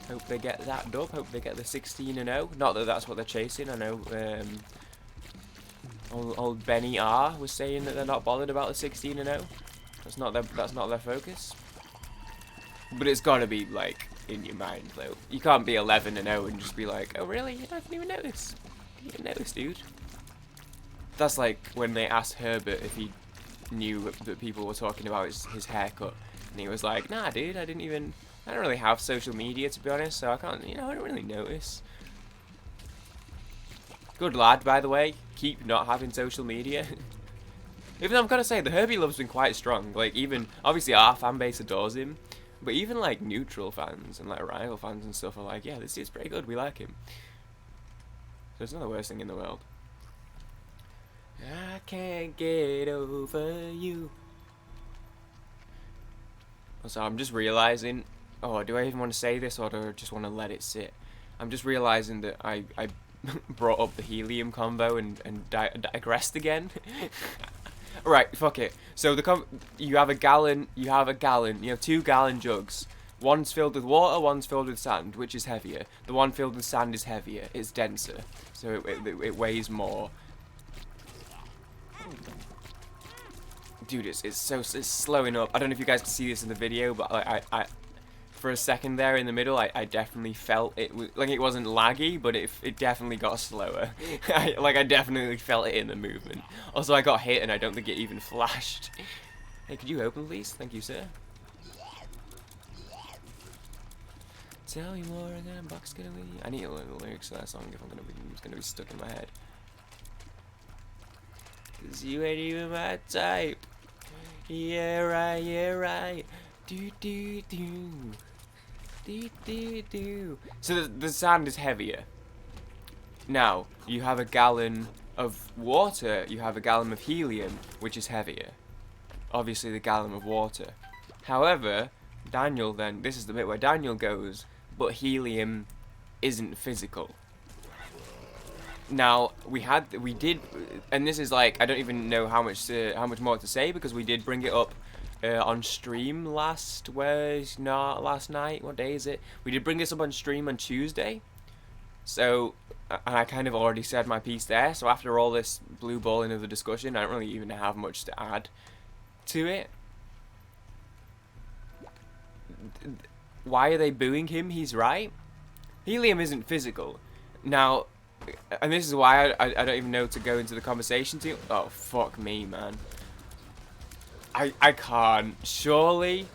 Hope they get that dub. Hope they get the 16-0. Not that that's what they're chasing. I know old Benny R was saying that they're not bothered about the 16-0. That's not their focus. But it's got to be like in your mind though. You can't be 11-0 and just be like, oh really? I didn't even notice. Didn't even notice, dude. That's like when they asked Herbert if he knew that people were talking about his haircut, and he was like, nah, dude, I don't really have social media, to be honest, so I can't, I don't really notice. Good lad, by the way. Keep not having social media. Even though I'm gonna say the Herbie love's been quite strong. Like, even obviously our fan base adores him, but even like neutral fans and like rival fans and stuff are like, yeah, this dude's pretty good. We like him. So it's not the worst thing in the world. I can't get over you. So I'm just realizing. Oh, do I even want to say this, or do I just want to let it sit? I'm just realizing that I brought up the helium combo and digressed again. Right, fuck it. So you have a gallon. You have 2-gallon jugs. One's filled with water, one's filled with sand. Which is heavier? The one filled with sand is heavier. It's denser, so it weighs more. Dude, it's slowing up. I don't know if you guys can see this in the video, but I for a second there in the middle, I definitely felt it. Like, it wasn't laggy, but it definitely got slower. I definitely felt it in the movement. Also, I got hit, and I don't think it even flashed. Hey, could you open, please? Thank you, sir. Tell me more, and then box gonna be. I need to learn the lyrics to that song if it's gonna be stuck in my head. 'Cause you ain't even my type. Yeah, right, yeah, right. Do, do, do. Do, do, do. So the sand is heavier. Now, you have a gallon of water, you have a gallon of helium, which is heavier. Obviously, the gallon of water. However, Daniel then, this is the bit where Daniel goes, but helium isn't physical. Now, we did, and this is like, I don't even know how much more to say, because we did bring it up on stream last night. What day is it? We did bring this up on stream on Tuesday. So, I kind of already said my piece there. So after all this blue balling of the discussion, I don't really even have much to add to it. Why are they booing him? He's right. Helium isn't physical. Now, and this is why I don't even know to go into the conversation to. Oh, fuck me, man. I can't. Surely?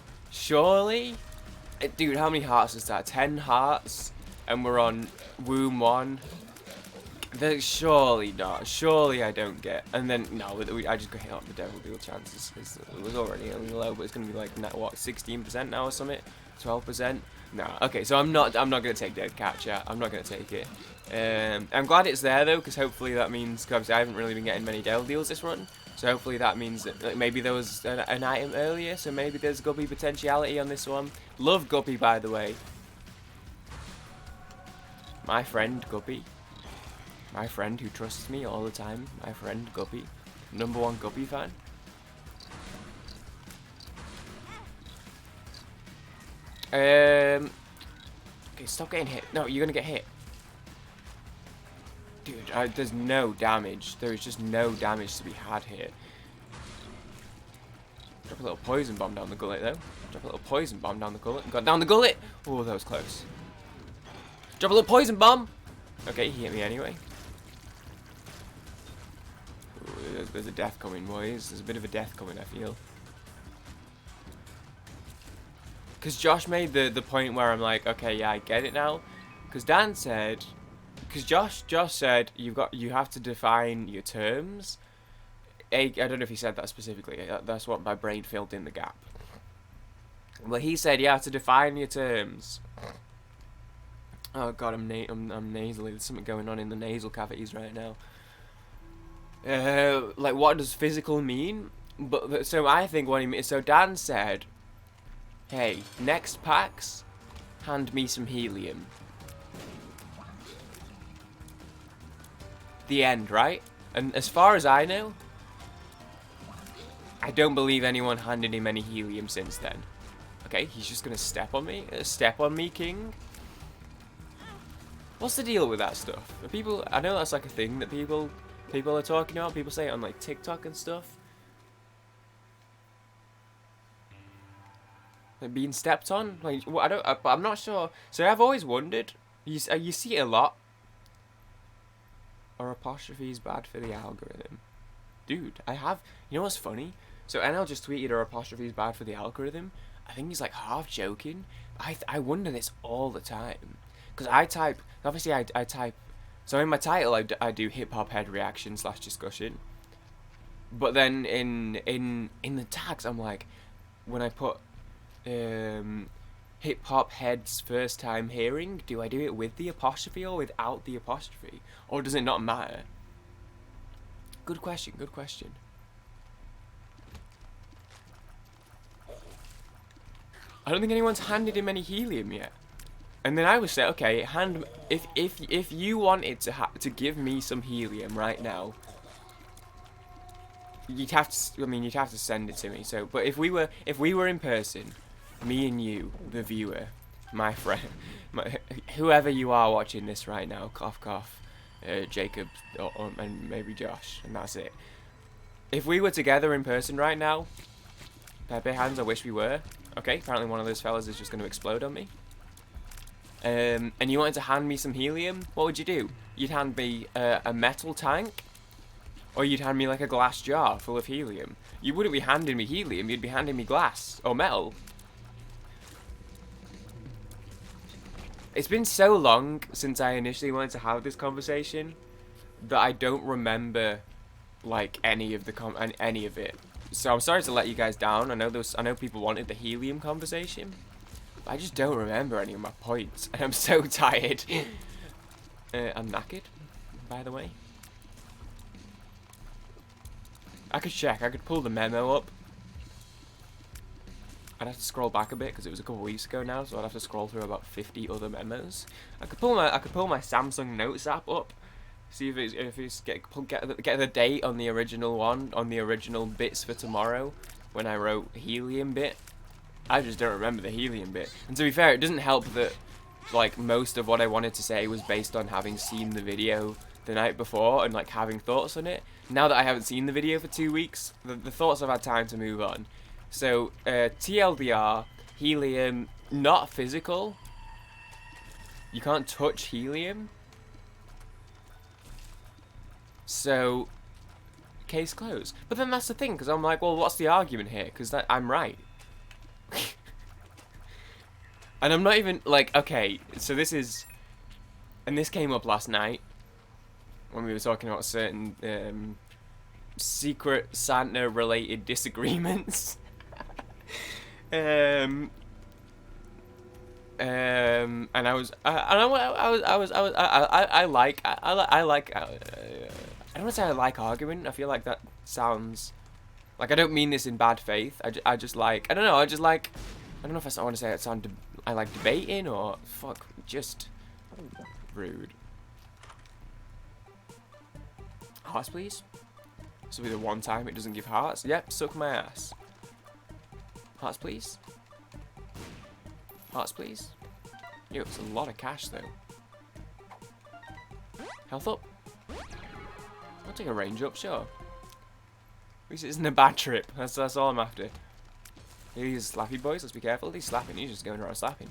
Dude, how many hearts is that? 10 hearts? And we're on womb 1. Surely not. Surely I don't get. And then, no, I just got hit on the devil deal chances. It was already low, but it's going to be like, what, 16% now or something? 12%? Nah, okay, so I'm not going to take dead cat chat. I'm not going to take it. I'm glad it's there, though, because hopefully that means, because I haven't really been getting many devil deals this run. So hopefully that means that like, maybe there was an item earlier, so maybe there's Guppy potentiality on this one. Love Guppy, by the way. My friend Guppy. My friend who trusts me all the time. My friend Guppy. #1 Guppy fan. Okay, stop getting hit. No, you're gonna get hit. Dude, there's no damage. There is just no damage to be had here. Drop a little poison bomb down the gullet, though. Drop a little poison bomb down the gullet. Got down the gullet! Oh, that was close. Drop a little poison bomb! Okay, he hit me anyway. Ooh, there's a death coming, boys. There's a bit of a death coming, I feel. Because Josh made the point where I'm like, okay, yeah, I get it now. Because Dan said... Because Josh said, you have to define your terms. I don't know if he said that specifically. That's what my brain filled in the gap. Well, he said you have to define your terms. Oh god, I'm nasally. There's something going on in the nasal cavities right now. Like, what does physical mean? But so I think what he means. So Dan said, "Hey, next packs, hand me some helium." The end, right? And as far as I know, I don't believe anyone handed him any helium since then. Okay, he's just gonna step on me. Step on me, king. What's the deal with that stuff? Are people, I know that's like a thing that people are talking about. People say it on like TikTok and stuff. Like being stepped on. Like, well, I'm not sure. So I've always wondered. You see it a lot. Or apostrophe is bad for the algorithm. Dude, I have. You know what's funny? So NL just tweeted or apostrophe is bad for the algorithm. I think he's like half joking. I wonder this all the time. Because I type, obviously I type, so in my title I do hip hop head reaction / discussion. But then in the tags I'm like, when I put hip hop heads first time hearing, do I do it with the apostrophe or without the apostrophe? Or does it not matter? Good question, good question. I don't think anyone's handed him any helium yet. And then I would say, okay, if you wanted to give me some helium right now, you'd have to. I mean, you'd have to send it to me. So, but if we were in person, me and you, the viewer, my friend, whoever you are watching this right now, cough cough, Jacob, and maybe Josh, and that's it. If we were together in person right now, Pepe hands, I wish we were. Okay, apparently one of those fellas is just going to explode on me. And you wanted to hand me some helium, what would you do? You'd hand me a metal tank, or you'd hand me like a glass jar full of helium. You wouldn't be handing me helium, you'd be handing me glass or metal. It's been so long since I initially wanted to have this conversation that I don't remember like any of it. So I'm sorry to let you guys down. I know people wanted the helium conversation. I just don't remember any of my points, and I'm so tired. I'm knackered, by the way. I could check. I could pull the memo up. I'd have to scroll back a bit because it was a couple weeks ago now, so I'd have to scroll through about 50 other memos. I could pull my Samsung Notes app up, see if it's get the date on the original one, on the original bits for tomorrow when I wrote helium bit. I just don't remember the helium bit. And to be fair, it doesn't help that like most of what I wanted to say was based on having seen the video the night before and like having thoughts on it. Now that I haven't seen the video for 2 weeks, the thoughts have had time to move on. So TLDR, helium, not physical. You can't touch helium. So case closed. But then that's the thing, because I'm like, well, what's the argument here? Because I'm right. And I'm not even, like, okay, so this is, and this came up last night, when we were talking about certain, Secret Santa-related disagreements. And I like, I don't want to say I like arguing, I feel like that sounds, like, I don't mean this in bad faith, I just like, I don't know, I don't know if I want to say it sound, I like debating, or, fuck, just rude. Hearts, please? This will be the one time it doesn't give hearts. Yep, suck my ass. Hearts, please? Hearts, please? Yo, it's a lot of cash though. Health up. I'll take a range up, sure. At least it isn't a bad trip. That's all I'm after. These slappy boys, let's be careful. He's slapping. He's just going around slapping.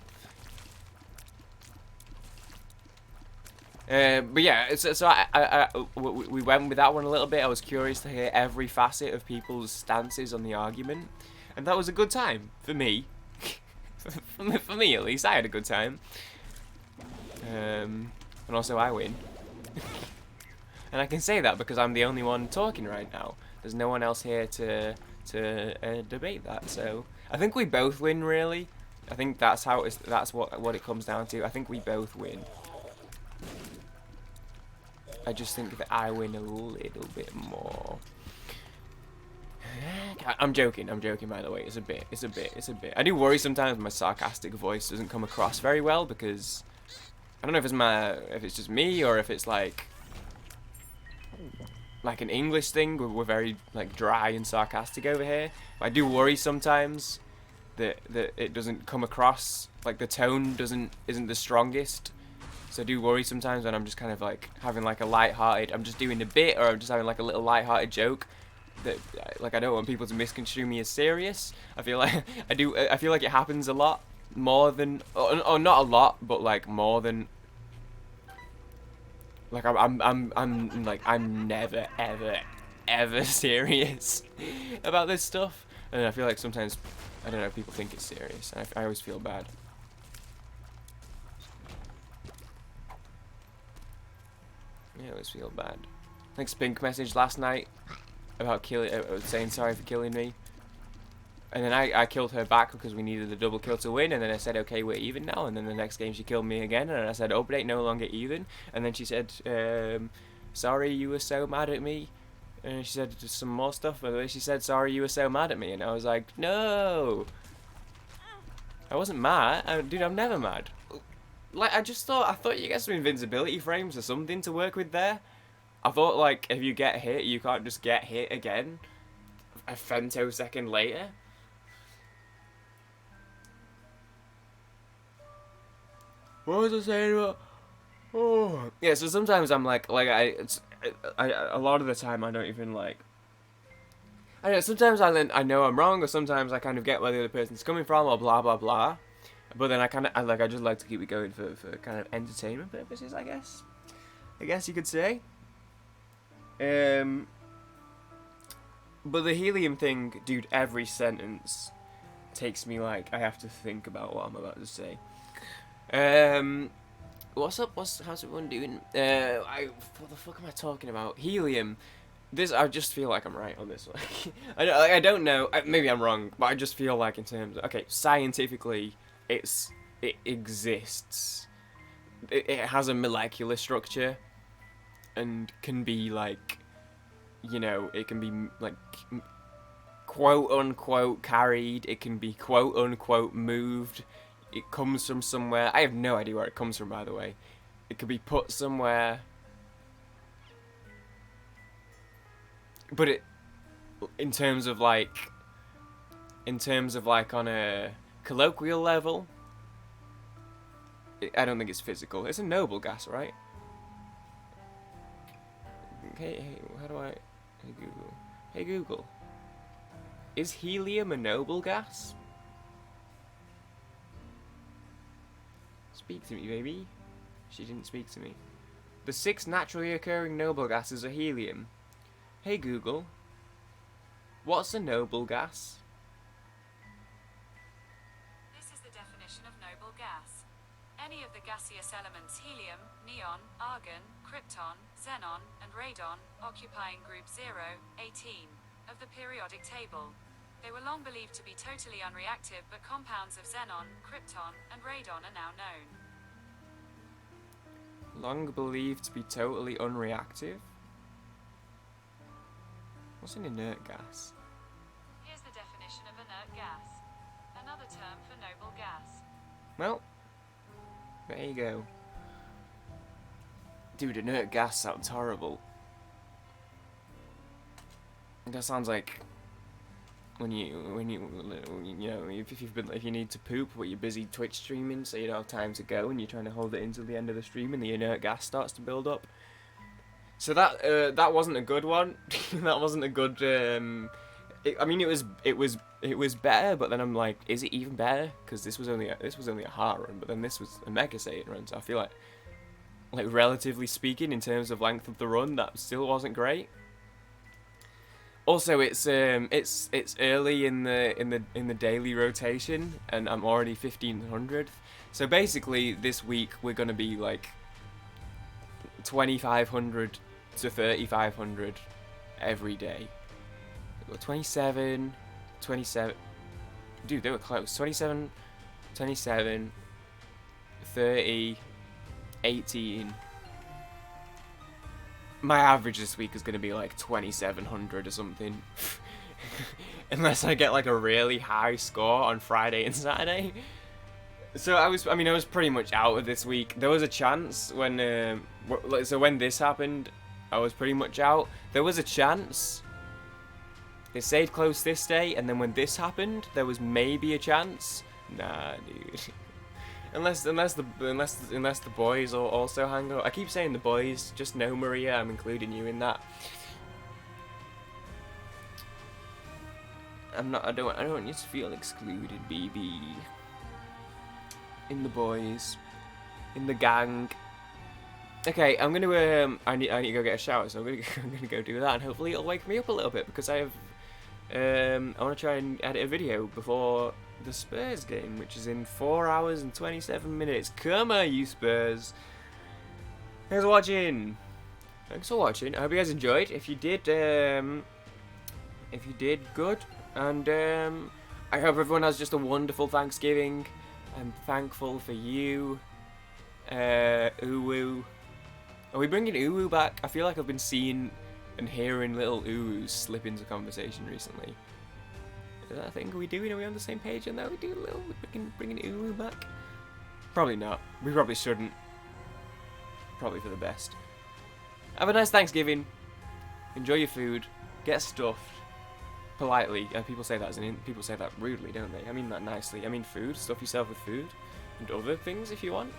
But yeah, so we went with that one a little bit. I was curious to hear every facet of people's stances on the argument, and that was a good time for me. for me at least, I had a good time. And also I win. And I can say that because I'm the only one talking right now. There's no one else here to debate that. So I think we both win, really. I think that's how that's what it comes down to. I think we both win. I just think that I win a little bit more. I'm joking by the way. It's a bit. I do worry sometimes my sarcastic voice doesn't come across very well because I don't know if it's just me or if it's like an English thing. We're very like dry and sarcastic over here. But I do worry sometimes that it doesn't come across, like the tone isn't the strongest. So I do worry sometimes when I'm just kind of like having like a light-hearted, I'm just doing a bit, or I'm just having like a little light-hearted joke that like I don't want people to misconstrue me as serious. I feel like I feel like it happens a lot more than, or not a lot, but like more than. Like I'm never ever serious about this stuff, and I feel like sometimes I don't know, people think it's serious, and I always feel bad. Yeah, I always feel bad. I think Spink messaged last night about saying sorry for killing me. And then I killed her back because we needed a double kill to win. And then I said, okay, we're even now. And then the next game she killed me again. And I said, update, no longer even. And then she said, sorry you were so mad at me. And she said some more stuff. By the way, she said, sorry you were so mad at me. And I was like, no. I wasn't mad. Dude, I'm never mad. Like, I thought you get some invincibility frames or something to work with there. I thought, like, if you get hit, you can't just get hit again a femtosecond later. What was I saying about? Oh, yeah. So sometimes I'm like a lot of the time I don't even like. I don't know. Sometimes I know I'm wrong, or sometimes I kind of get where the other person's coming from, or blah blah blah. But then I just like to keep it going for kind of entertainment purposes, I guess. I guess you could say. But the helium thing, dude. Every sentence takes me like I have to think about what I'm about to say. What's up? How's everyone doing? What the fuck am I talking about? Helium. I just feel like I'm right on this one. I don't know. Maybe I'm wrong, but I just feel like in terms of, okay, scientifically, it exists. It has a molecular structure, and can be like, you know, it can be like quote unquote carried. It can be quote unquote moved. It comes from somewhere. I have no idea where it comes from, by the way. It could be put somewhere. But in terms of like on a colloquial level, I don't think it's physical. It's a noble gas, right? Hey, how do I? Hey Google. Hey Google. Is helium a noble gas? Speak to me, baby. She didn't speak to me. The 6 naturally occurring noble gases are helium. Hey Google. What's a noble gas? This is the definition of noble gas. Any of the gaseous elements helium, neon, argon, krypton, xenon, and radon, occupying group 0, 18, of the periodic table. They were long believed to be totally unreactive, but compounds of xenon, krypton, and radon are now known. Long believed to be totally unreactive? What's an inert gas? Here's the definition of inert gas. Another term for noble gas. Well, there you go. Dude, inert gas sounds horrible. That sounds like when you know, if you need to poop but you're busy Twitch streaming, so you don't have time to go, and you're trying to hold it until the end of the stream, and the inert gas starts to build up. So that wasn't a good one. That wasn't a good. I mean, it was better, but then I'm like, is it even better? Because this was only a hard run, but then this was a Mega Satan run. So I feel like relatively speaking, in terms of length of the run, that still wasn't great. Also, it's early in the daily rotation, and I'm already 1500th. So basically, this week we're gonna be like 2500 to 3500 every day. 27, dude, they were close. 27, 30, 18. My average this week is going to be like 2700 or something. Unless I get like a really high score on Friday and Saturday. So I was pretty much out of this week. There was a chance when, so when this happened, I was pretty much out. There was a chance. It stayed close this day, and then when this happened, there was maybe a chance. Nah, dude. Unless the boys also hang out. I keep saying the boys. Just know, Maria, I'm including you in that. I don't want you to feel excluded, BB. In the boys, in the gang. Okay, I'm gonna I need to go get a shower, so I'm gonna go do that, and hopefully it'll wake me up a little bit, because I have I want to try and edit a video before the Spurs game, which is in 4 hours and 27 minutes. Come on, you Spurs! Thanks for watching. Thanks for watching. I hope you guys enjoyed. If you did, good, and I hope everyone has just a wonderful Thanksgiving. I'm thankful for you. Uwu. Are we bringing Uwu back? I feel like I've been seeing and hearing little Uwus slip into conversation recently. Is that a thing? Are we doing? Are we on the same page? And that we do a little bringing Uwu back? Probably not. We probably shouldn't. Probably for the best. Have a nice Thanksgiving. Enjoy your food. Get stuffed. Politely. People say that people say that rudely, don't they? I mean that nicely. I mean food. Stuff yourself with food and other things if you want.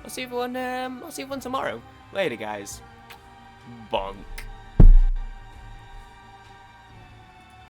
I'll see everyone tomorrow. Later, guys. Bonk.